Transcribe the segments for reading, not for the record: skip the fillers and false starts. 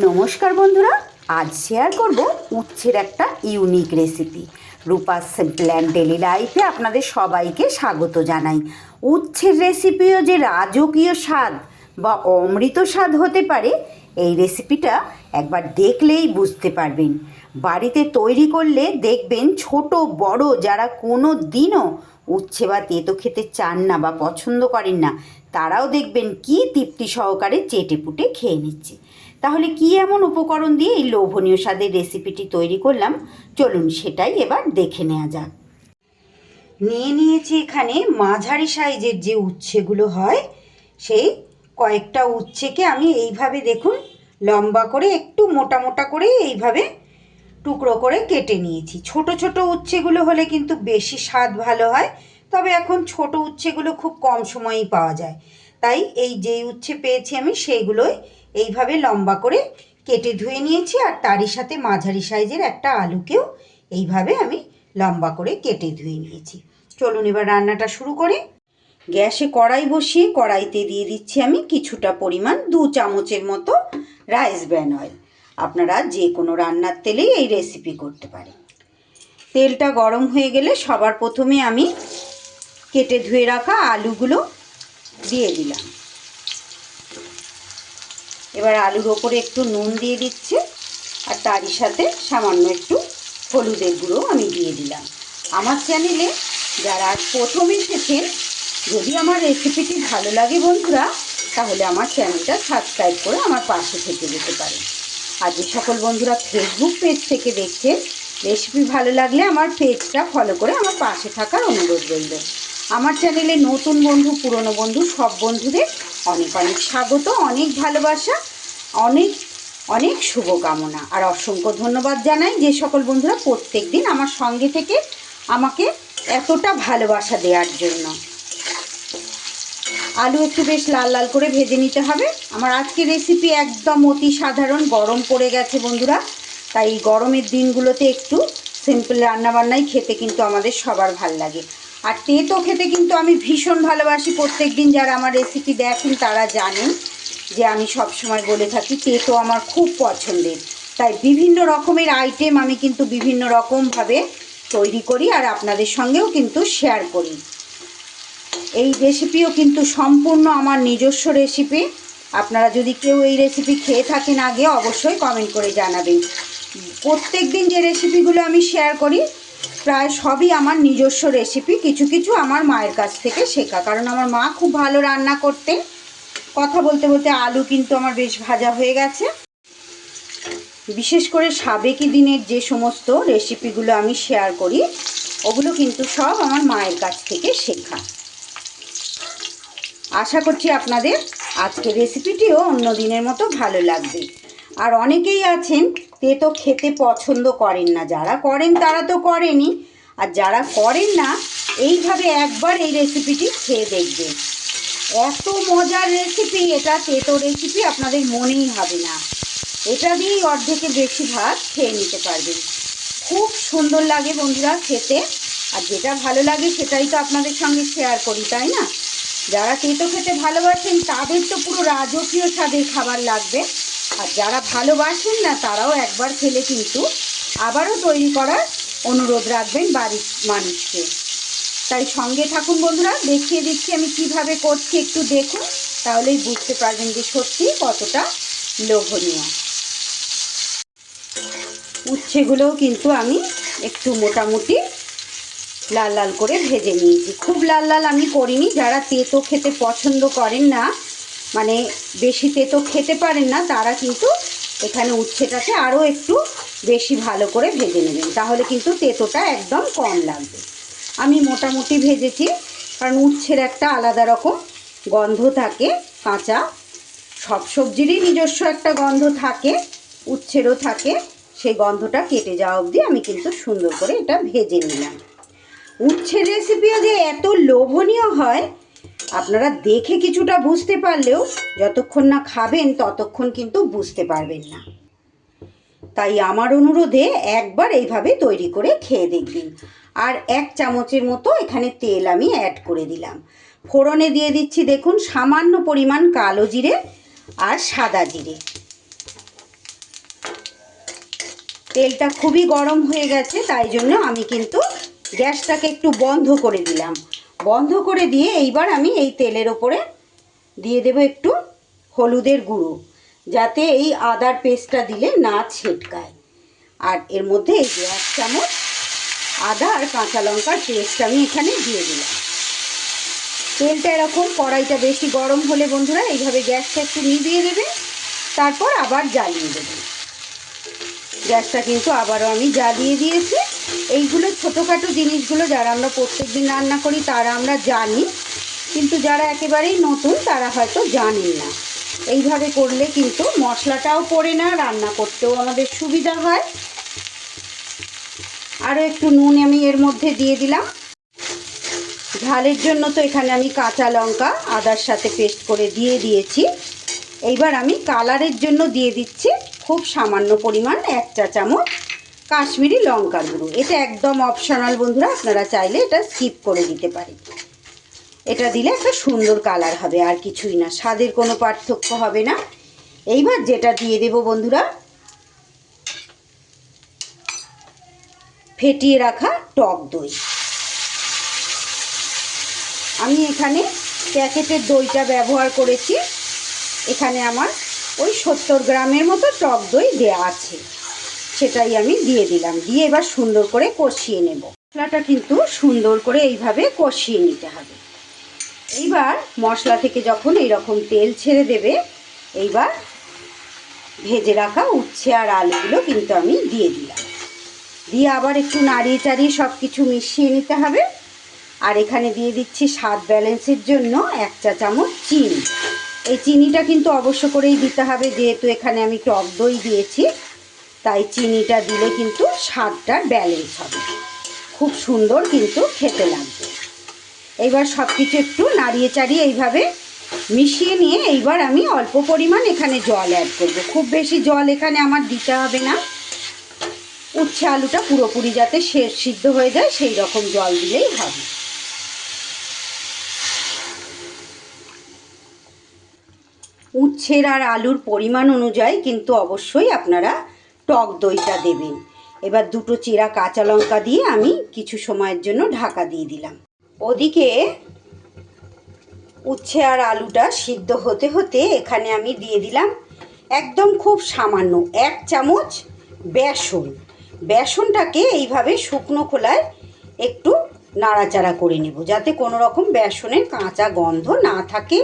নমস্কার বন্ধুরা, আজ শেয়ার করব উচ্ছের একটা unique recipe. Rupa simple and daily লাইফে আপনাদের সবাইকে স্বাগত জানাই। উচ্ছের রেসিপিও যে রাজকীয় স্বাদ বা অমৃত স্বাদ হতে পারে, এই রেসিপিটা একবার দেখলেই বুঝতে পারবেন। বাড়িতে তৈরি করলে দেখবেন ছোট বড় যারা কোনো দিনও উচ্ছে বা তেতো খেতে চান না বা পছন্দ করেন না, তারাও দেখবেন কি তৃপ্তি সহকারে চেটেপুটে খেয়ে নিচ্ছে। তাহলে কি এমন উপকরণ দিয়ে এই লোভনীয় স্বাদের রেসিপিটি তৈরি করলাম, চলুন সেটাই এবার দেখে নেওয়া যাক। নিয়েছি এখানে মাঝারি সাইজের যে উচ্ছেগুলো হয়, সেই কয়েকটা উচ্ছেকে আমি এইভাবে দেখুন লম্বা করে একটু মোটা মোটা করে এইভাবে টুকরো করে কেটে নিয়েছি। ছোট ছোট উচ্ছেগুলো হলে কিন্তু বেশি স্বাদ ভালো হয়, তবে এখন ছোট উচ্ছেগুলো খুব কম সময়েই পাওয়া যায়, তাই এই যেই উচ্ছে পেয়েছি আমি সেইগুলোই এইভাবে লম্বা করে কেটে ধুয়ে নিয়েছি। আর তারই সাথে মাঝারি সাইজের একটা আলুকেও এইভাবে আমি লম্বা করে কেটে ধুয়ে নিয়েছি। চলুন এবার রান্নাটা শুরু করি। গ্যাসে কড়াই বসিয়ে কড়াইতে দিয়ে দিচ্ছি আমি কিছুটা পরিমাণ 2 চামচের মতো রাইস ব্র্যান অয়েল। আপনারা যে কোনো রান্নার তেলেই এই রেসিপি করতে পারেন। তেলটা গরম হয়ে গেলে সবার প্রথমে আমি কেটে ধুয়ে রাখা আলুগুলো দিয়ে দিলাম। এবার আলুর ওপরে একটু নুন দিয়ে দিচ্ছি, আর তারই সাথে সামান্য একটু হলুদের গুঁড়ো আমি দিয়ে দিলাম। আমার চ্যানেলে যারা আজ প্রথম এসেছেন, যদি আমার রেসিপিটি ভালো লাগে বন্ধুরা, তাহলে আমার চ্যানেলটা সাবস্ক্রাইব করে আমার পাশে থেকে যেতে পারেন। আর যে সকল বন্ধুরা ফেসবুক পেজ থেকে দেখছেন, রেসিপি ভালো লাগলে আমার পেজটা ফলো করে আমার পাশে থাকার অনুরোধ রইল। আমার চ্যানেলে নতুন বন্ধু পুরনো বন্ধু সব বন্ধুদের অনেক অনেক স্বাগত, অনেক ভালোবাসা, অনেক অনেক শুভকামনা। আর অসংখ্য ধন্যবাদ জানাই যে সকল বন্ধুরা প্রত্যেক দিন আমার সঙ্গে থেকে আমাকে এতটা ভালোবাসা দেওয়ার জন্য। আলু একটু বেশ লাল লাল করে ভেজে নিতে হবে। আমার আজকের রেসিপি একদম অতি সাধারণ। গরম পড়ে গেছে বন্ধুরা, তাই গরমের দিনগুলোতে একটু সিম্পল রান্নাবান্নাই খেতে কিন্তু আমাদের সবার ভাল লাগে। আর তেতো খেতে কিন্তু আমি ভীষণ ভালোবাসি। প্রত্যেক দিন যারা আমার রেসিপি দেখেন তারা জানেন যে আমি সব সময় বলে থাকি তেতো আমার খুব পছন্দের। তাই বিভিন্ন রকমের আইটেম আমি কিন্তু বিভিন্ন রকমভাবে তৈরি করি আর আপনাদের সঙ্গেও কিন্তু শেয়ার করি। এই রেসিপিও কিন্তু সম্পূর্ণ আমার নিজস্ব রেসিপি। আপনারা যদি কেউ এই রেসিপি খেয়ে থাকেন আগে, অবশ্যই কমেন্ট করে জানাবেন। প্রত্যেক দিন যে রেসিপিগুলো আমি শেয়ার করি প্রায় সবই আমার নিজস্ব রেসিপি, কিছু কিছু আমার মায়ের কাছ থেকে শেখা, কারণ আমার মা খুব ভালো রান্না করতেন। কথা বলতে বলতে আলু কিন্তু আমার বেশ ভাজা হয়ে গেছে। বিশেষ করে সাবেকি দিনের যে সমস্ত রেসিপিগুলো আমি শেয়ার করি, ওগুলো কিন্তু সব আমার মায়ের কাছ থেকে শেখা। আশা করছি আপনাদের আজকের রেসিপিটিও অন্য দিনের মতো ভালো লাগবে। আর অনেকেই আছেন তেতো খেতে পছন্দ করেন না, যারা করেন তারা তো করেনই, আর যারা করেন না এইভাবে একবার এই রেসিপিটি খেয়ে দেখবেন। এত মজার রেসিপি এটা, তেতো রেসিপি আপনাদের মনেই হবে না। এটা দিয়েই অর্ধেকের বেশি ভাত খেয়ে নিতে পারবেন। খুব সুন্দর লাগে বন্ধুরা খেতে, আর যেটা ভালো লাগে সেটাই তো আপনাদের সঙ্গে শেয়ার করি, তাই না? যারা তেতো খেতে ভালোবাসেন তাদের তো পুরো রাজকীয় স্বাদের খাবার লাগবে, আর যারা ভালোবাসেন না তারাও একবার খেলে কিন্তু আবারও তৈরি করার অনুরোধ রাখবেন বাড়ির মানুষকে। তাই সঙ্গে থাকুন বন্ধুরা, দেখিয়ে দিচ্ছি আমি কিভাবে করছি, একটু দেখুন, তাহলেই বুঝতে পারবেন যে সত্যি কতটা লোভনীয়। উচ্ছেগুলোও কিন্তু আমি একটু মোটামুটি লাল লাল করে ভেজে নিয়েছি। খুব লাল লাল আমি করিনি। যারা তেতো খেতে পছন্দ করেন না, মানে বেশি তেতো খেতে পারেন না, তারা কিন্তু এখানে উচ্ছেটাকে আরও একটু বেশি ভালো করে ভেজে নেবেন, তাহলে কিন্তু তেতোটা একদম কম লাগবে। আমি মোটামুটি ভেজেছি, কারণ উচ্ছের একটা আলাদা রকম গন্ধ থাকে। কাঁচা সব সবজিরই নিজস্ব একটা গন্ধ থাকে, উচ্ছেরও থাকে। সেই গন্ধটা কেটে যাওয়া অবধি আমি কিন্তু সুন্দর করে এটা ভেজে নিলাম। উচ্ছের রেসিপিও যে এত লোভনীয় হয় আপনারা দেখে কিছুটা বুঝতে পারলেও যতক্ষণ না খাবেন ততক্ষণ কিন্তু বুঝতে পারবেন না। তাই আমার অনুরোধে একবার এইভাবে তৈরি করে খেয়ে দেখবেন। আর 1 চামচের মতো এখানে তেল আমি অ্যাড করে দিলাম। ফোড়নে দিয়ে দিচ্ছি দেখুন সামান্য পরিমাণ কালো জিরে আর সাদা জিরে। তেলটা খুবই গরম হয়ে গেছে, তাই জন্য আমি কিন্তু গ্যাসটাকে একটু বন্ধ করে দিলাম। বন্ধ করে দিয়ে এইবার আমি এই তেলের ওপরে দিয়ে দেব একটু হলুদের গুঁড়ো, যাতে এই আদার পেস্টটা দিলে না ছিটকায়। আর এর মধ্যে এই 1 চামচ আদা আর কাঁচা লঙ্কার পেস্ট আমি এখানে দিয়ে দিলাম। তেলটা এরকম কড়াইটা বেশি গরম হলে বন্ধুরা এইভাবে গ্যাসটা একটু নিভিয়ে দেবে, তারপর আবার জ্বালিয়ে দেবে। গ্যাসটা কিন্তু আবারও আমি জ্বালিয়ে দিয়েছি। এইগুলো ছোটোখাটো জিনিসগুলো যারা আমরা প্রত্যেকদিন রান্না করি তারা আমরা জানি, কিন্তু যারা একেবারেই নতুন তারা হয়তো জানেন না। এইভাবে করলে কিন্তু মশলাটাও পড়ে না, রান্না করতেও আমাদের সুবিধা হয়। আরও একটু নুন আমি এর মধ্যে দিয়ে দিলাম। ঝালের জন্য তো এখানে আমি কাঁচা লঙ্কা আদার সাথে পেস্ট করে দিয়ে দিয়েছি। এইবার আমি কালারের জন্য দিয়ে দিচ্ছি খুব সামান্য পরিমাণ 1 চা চামচ কাশ্মীরি লঙ্কার গুঁড়ো। এটা একদম অপশনাল বন্ধুরা, আপনারা চাইলে এটা স্কিপ করে দিতে পারেন। এটা দিলে একটা সুন্দর কালার হবে, আর কিছুই না, স্বাদের কোনো পার্থক্য হবে না। এইবার যেটা দিয়ে দেব বন্ধুরা, ফেটিয়ে রাখা টক দই। আমি এখানে প্যাকেটের দইটা ব্যবহার করেছি। এখানে আমার ওই 70 গ্রামের মতো টক দই দেওয়া আছে, সেটাই আমি দিয়ে দিলাম। দিয়ে এবার সুন্দর করে কষিয়ে নেব। মশলাটা কিন্তু সুন্দর করে এইভাবে কষিয়ে নিতে হবে। এইবার মশলা থেকে যখন এইরকম তেল ছেড়ে দেবে, এইবার ভেজে রাখা উচ্ছে আর আলুগুলো কিন্তু আমি দিয়ে দিলাম। দিয়ে আবার একটু নাড়িয়ে চাড়িয়ে সব কিছু মিশিয়ে নিতে হবে। আর এখানে দিয়ে দিচ্ছি স্বাদ ব্যালেন্সের জন্য 1 চা চামচ চিনি। এই চিনিটা কিন্তু অবশ্য করেই দিতে হবে, যেহেতু এখানে আমি টক দই দিয়েছি, তাই চিনিটা দিলে কিন্তু স্বাদটা ব্যালেন্স হবে, খুব সুন্দর কিন্তু খেতে লাগবে। এইবার সব কিছু একটু নাড়িয়ে চাড়িয়ে এইভাবে মিশিয়ে নিয়ে এইবার আমি অল্প পরিমাণ এখানে জল অ্যাড করব। খুব বেশি জল এখানে আমার দিতে হবে না, উচ্ছে আলুটা পুরোপুরি যাতে সিদ্ধ হয়ে যায় সেই রকম জল দিলেই হবে। উচ্ছের আর আলুর পরিমাণ অনুযায়ী কিন্তু অবশ্যই আপনারা টক দইটা দেবেন। এবার 2 চিরা কাঁচা লঙ্কা দিয়ে আমি কিছু সময়ের জন্য ঢাকা দিয়ে দিলাম। ওদিকে উচ্ছে আর আলুটা সিদ্ধ হতে হতে এখানে আমি দিয়ে দিলাম একদম খুব সামান্য 1 চামচ বেসন। বেসনটাকে এইভাবে শুকনো খোলায় একটু নাড়াচাড়া করে নেব, যাতে কোনো রকম বেসনের কাঁচা গন্ধ না থাকে,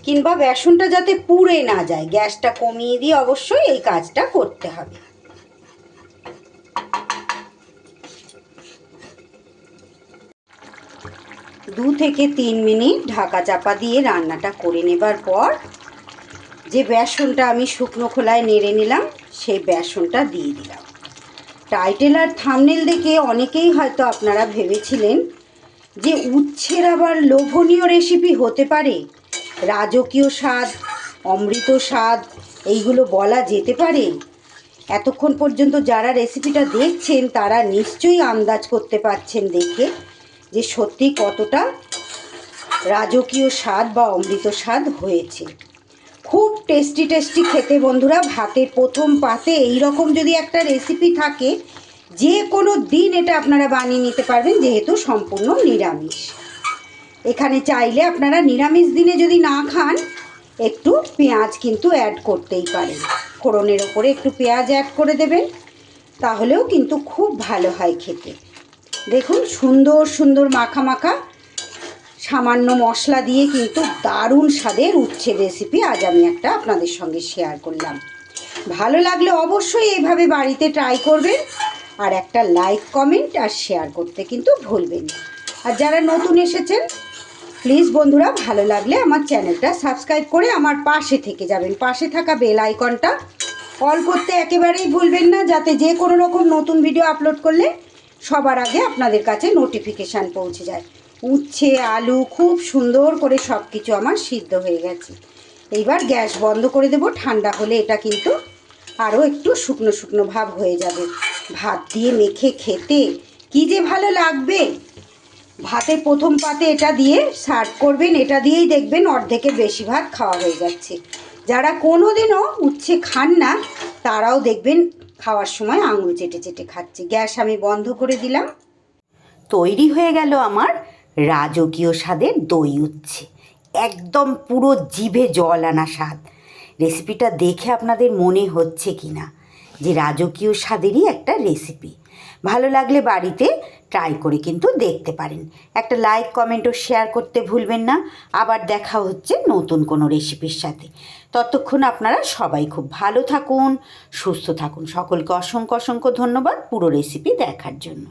কিংবা বেসনটা যাতে পুড়ে না যায়। গ্যাসটা কমিয়ে দিয়ে অবশ্যই এই কাজটা করতে হবে। দু থেকে 3 মিনিট ঢাকা চাপা দিয়ে রান্নাটা করে নেবার পর যে বেসনটা আমি শুকনো খোলায় নেড়ে নিলাম, সেই বেসনটা দিয়ে দিলাম। টাইটেল আর থাম্বনেল দেখে অনেকেই হয়তো আপনারা ভেবেছিলেন যে উচ্ছের আবার লোভনীয় রেসিপি হতে পারে, রাজকীয় স্বাদ, অমৃত স্বাদ এইগুলো বলা যেতে পারে। এতক্ষণ পর্যন্ত যারা রেসিপিটা দেখছেন তারা নিশ্চয়ই আন্দাজ করতে পারছেন দেখে যে সত্যি কতটা রাজকীয় স্বাদ বা অমৃত স্বাদ হয়েছে। খুব টেস্টি টেস্টি খেতে বন্ধুরা। ভাতের প্রথম পাতে এই রকম যদি একটা রেসিপি থাকে, যে কোনো দিন এটা আপনারা বানিয়ে নিতে পারবেন, যেহেতু সম্পূর্ণ নিরামিষ। এখানে চাইলে আপনারা নিরামিষ দিনে যদি না খান, একটু পেঁয়াজ কিন্তু অ্যাড করতেই পারেন। ফোড়নের ওপরে একটু পেঁয়াজ অ্যাড করে দেবেন, তাহলেও কিন্তু খুব ভালো হয় খেতে। দেখুন সুন্দর সুন্দর মাখা মাখা সামান্য মশলা দিয়ে কিন্তু দারুণ স্বাদের উচ্ছের রেসিপি আজ আমি একটা আপনাদের সঙ্গে শেয়ার করলাম। ভালো লাগলে অবশ্যই এইভাবে বাড়িতে ট্রাই করবেন, আর একটা লাইক, কমেন্ট আর শেয়ার করতে কিন্তু ভুলবেন না। আর যারা নতুন এসেছেন প্লিজ বন্ধুরা, ভালো লাগলে আমার চ্যানেলটা সাবস্ক্রাইব করে আমার পাশে থেকে যাবেন। পাশে থাকা বেল আইকনটা অল করতে একেবারেই ভুলবেন না, যাতে যে কোনো রকম নতুন ভিডিও আপলোড করলে সবার আগে আপনাদের কাছে নোটিফিকেশান পৌঁছে যায়। উচ্ছে আলু খুব সুন্দর করে সব কিছু আমার সিদ্ধ হয়ে গেছে। এইবার গ্যাস বন্ধ করে দেব। ঠান্ডা হলে এটা কিন্তু আরও একটু শুকনো শুকনো ভাব হয়ে যাবে। ভাত দিয়ে মেখে খেতে কী যে ভালো লাগবে। ভাতের প্রথম পাতে এটা দিয়ে সার্ভ করবেন, এটা দিয়েই দেখবেন অর্ধেকের বেশি ভাত খাওয়া হয়ে যাচ্ছে। যারা কোনো দিনও উচ্ছে খান না তারাও দেখবেন খাওয়ার সময় আঙুল চেটে চেটে খাচ্ছে। গ্যাস আমি বন্ধ করে দিলাম। তৈরি হয়ে গেল আমার রাজকীয় স্বাদের দই উচ্ছে। একদম পুরো জিভে জল আনা স্বাদ। রেসিপিটা দেখে আপনাদের মনে হচ্ছে কি না যে রাজকীয় স্বাদেরই একটা রেসিপি। ভালো লাগলে বাড়িতে ট্রাই করে কিন্তু দেখতে পারেন। একটা লাইক, কমেন্ট ও শেয়ার করতে ভুলবেন না। আবার দেখা হচ্ছে নতুন কোনো রেসিপির সাথে। ততক্ষণ আপনারা সবাই খুব ভালো থাকুন, সুস্থ থাকুন। সকলকে অসংখ্য অসংখ্য ধন্যবাদ পুরো রেসিপি দেখার জন্য।